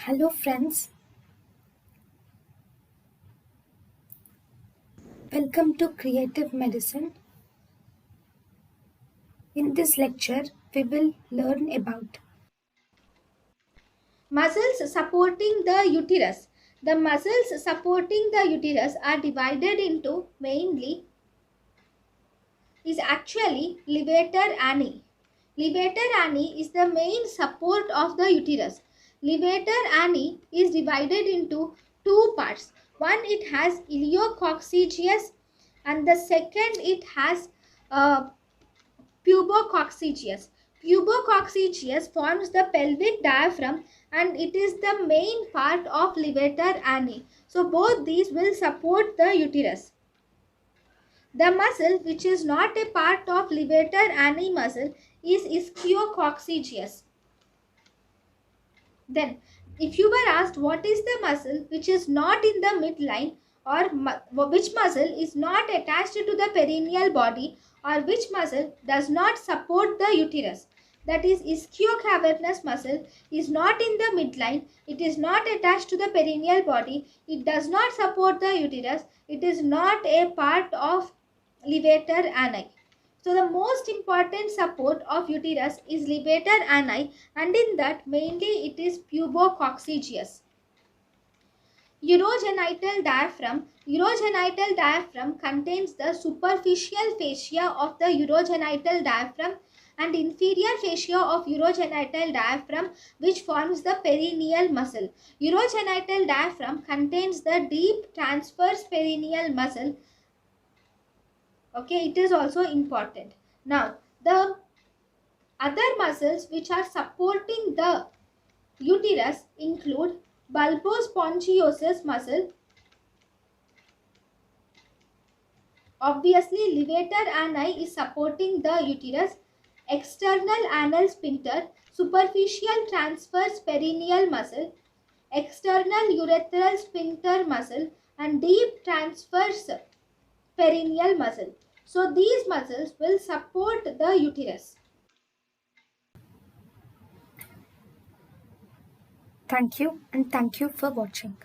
Hello, friends. Welcome to Creative Medicine. In this lecture, we will learn about Muscles supporting the uterus. The muscles supporting the uterus are divided into mainly is actually levator ani. Levator ani is the main support of the uterus. Levator ani is divided into two parts. One it has iliococcygeus and the second it has uh, pubococcygeus. Pubococcygeus forms the pelvic diaphragm and it is the main part of levator ani. So both these will support the uterus. The muscle which is not a part of levator ani muscle is ischiococcygeus. Then, if you were asked what is the muscle which is not in the midline or which muscle is not attached to the perineal body or which muscle does not support the uterus, that is ischiocavernous muscle is not in the midline, it is not attached to the perineal body, it does not support the uterus, it is not a part of levator ani. So the most important support of uterus is levator ani and in that mainly it is pubococcygeus. Urogenital diaphragm. Urogenital diaphragm contains the superficial fascia of the urogenital diaphragm and inferior fascia of urogenital diaphragm which forms the perineal muscle. Urogenital diaphragm contains the deep transverse perineal muscle. Okay, it is also important. Now, the other muscles which are supporting the uterus include bulbospongiosus muscle. Obviously, levator ani is supporting the uterus. External anal sphincter, superficial transverse perineal muscle, external urethral sphincter muscle, and deep transverse perineal muscle. So, these muscles will support the uterus. thank you and thank you for watching.